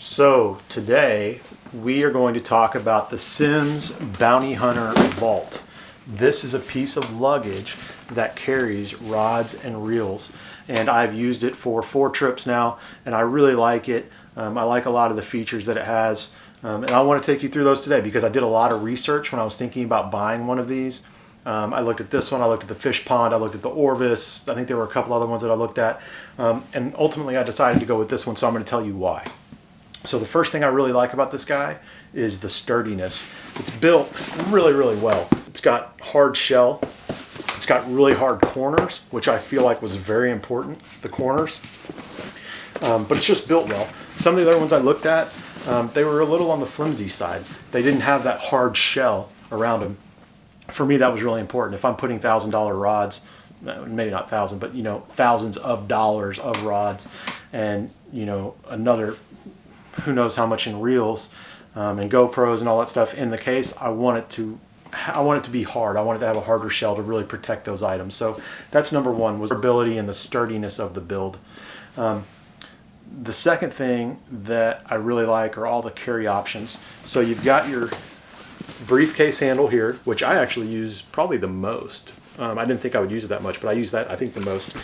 So today we are going to talk about the Simms Bounty Hunter Vault. This is a piece of luggage that carries rods and reels, and I've used it for 4 trips now, and I really like it. I like a lot of the features that it has, and I want to take you through those today because I did a lot of research when I was thinking about buying one of these. I looked at this one, I looked at the Fish Pond, I looked at the Orvis, I think there were a couple other ones that I looked at, and ultimately I decided to go with this one, so I'm going to tell you why. So the first thing I really like about this guy is the sturdiness. It's built really, really well. It's got hard shell. It's got really hard corners, which I feel like was very important, the corners. But it's just built well. Some of the other ones I looked at, they were a little on the flimsy side. They didn't have that hard shell around them. For me, that was really important. If I'm putting $1,000 rods, maybe not 1,000, but thousands of dollars of rods, and another who knows how much in reels and GoPros and all that stuff in the case, I want it to be hard. I want it to have a harder shell to really protect those items. So that's number one, was durability and the sturdiness of the build. The second thing that I really like are all the carry options. So you've got your briefcase handle here, which I actually use probably the most. I didn't think I would use it that much, but I use that I think the most.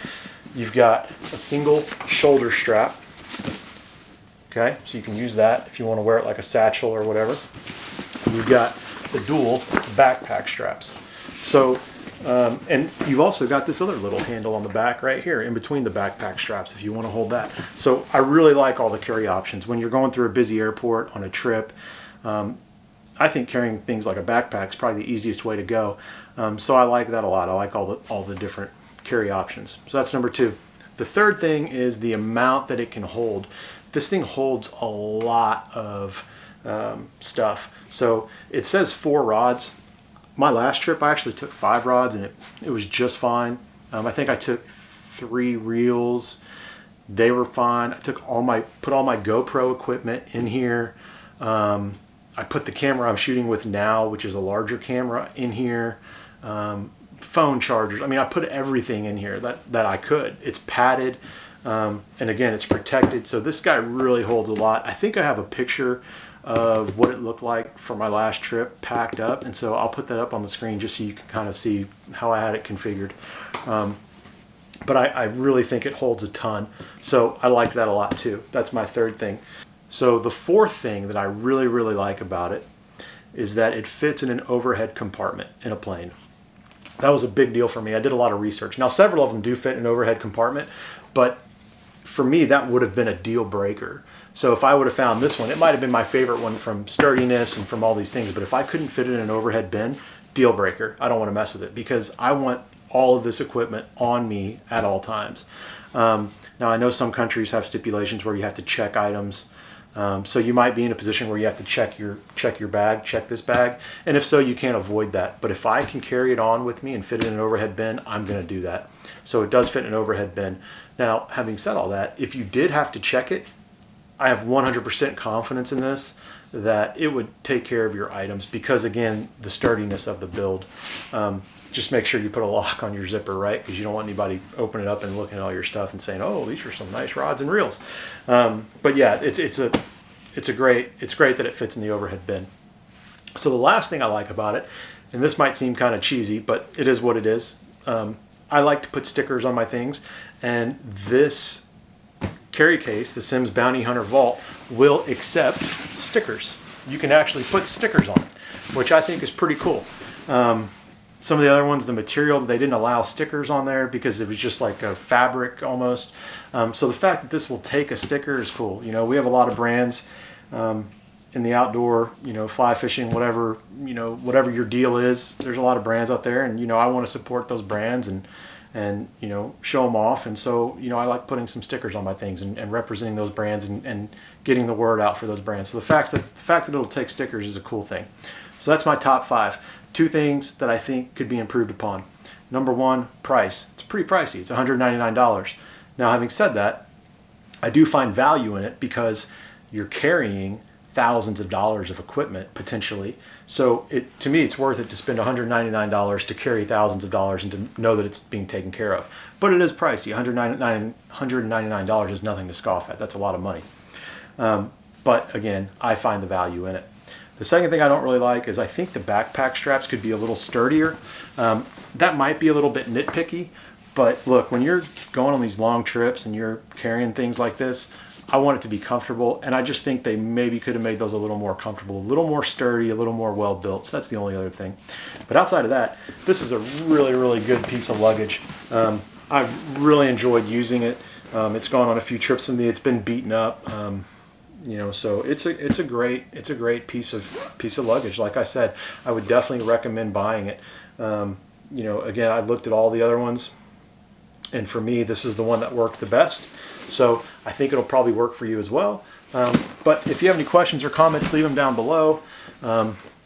You've got a single shoulder strap. Okay, so you can use that if you want to wear it like a satchel or whatever. You've got the dual backpack straps. So, and you've also got this other little handle on the back right here in between the backpack straps if you want to hold that. So I really like all the carry options. When you're going through a busy airport on a trip, I think carrying things like a backpack is probably the easiest way to go. So I like that a lot. I like all the different carry options. So that's number two. The third thing is the amount that it can hold. This thing holds a lot of stuff. So it says 4 rods. My last trip I actually took 5 rods and it was just fine. I think I took 3 reels. They were fine. I put all my GoPro equipment in here. I put the camera I'm shooting with now, which is a larger camera, in here. Phone chargers. I mean, I put everything in here that I could. It's padded. And again, it's protected. So this guy really holds a lot. I think I have a picture of what it looked like for my last trip packed up. And so I'll put that up on the screen just so you can kind of see how I had it configured. But I really think it holds a ton. So I like that a lot too. That's my third thing. So the fourth thing that I really, really like about it is that it fits in an overhead compartment in a plane. That was a big deal for me. I did a lot of research. Now, several of them do fit in an overhead compartment, but for me, that would have been a deal breaker. So if I would have found this one, it might have been my favorite one from sturdiness and from all these things, but if I couldn't fit it in an overhead bin, deal breaker. I don't want to mess with it because I want all of this equipment on me at all times. Now, I know some countries have stipulations where you have to check items. So you might be in a position where you have to check your bag, check this bag, and if so, you can't avoid that. But if I can carry it on with me and fit it in an overhead bin, I'm going to do that. So it does fit in an overhead bin. Now, having said all that, if you did have to check it, I have 100% confidence in this that it would take care of your items because, again, the sturdiness of the build. Just make sure you put a lock on your zipper, right? Because you don't want anybody opening it up and looking at all your stuff and saying, "Oh, these are some nice rods and reels." But yeah, it's great that it fits in the overhead bin. So the last thing I like about it, and this might seem kind of cheesy, but it is what it is. I like to put stickers on my things, and this carry case, the Simms Bounty Hunter Vault, will accept stickers. You can actually put stickers on it, which I think is pretty cool. Some of the other ones, the material, they didn't allow stickers on there because it was just like a fabric almost. So the fact that this will take a sticker is cool. We have a lot of brands in the outdoor, fly fishing, whatever your deal is. There's a lot of brands out there, and I want to support those brands and show them off. And so I like putting some stickers on my things and representing those brands and getting the word out for those brands. So the fact that it'll take stickers is a cool thing. So that's my top 5. 2 things that I think could be improved upon. Number 1, price. It's pretty pricey. It's $199. Now, having said that, I do find value in it because you're carrying thousands of dollars of equipment potentially. So to me, it's worth it to spend $199 to carry thousands of dollars and to know that it's being taken care of. But it is pricey. $199 is nothing to scoff at. That's a lot of money. but again, I find the value in it. The second thing I don't really like is I think the backpack straps could be a little sturdier. That might be a little bit nitpicky, but look, when you're going on these long trips and you're carrying things like this, I want it to be comfortable, and I just think they maybe could have made those a little more comfortable, a little more sturdy, a little more well built. So that's the only other thing. But outside of that, this is a really, really good piece of luggage. I've really enjoyed using it. It's gone on a few trips with me. It's been beaten up, you know, so it's a great piece of luggage. Like I said, I would definitely recommend buying it. You know, again, I looked at all the other ones, and for me, this is the one that worked the best. So I think it'll probably work for you as well. But if you have any questions or comments, leave them down below.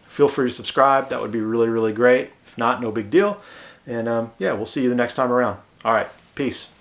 Feel free to subscribe. That would be really, really great. If not, no big deal. And yeah, we'll see you the next time around. All right, peace.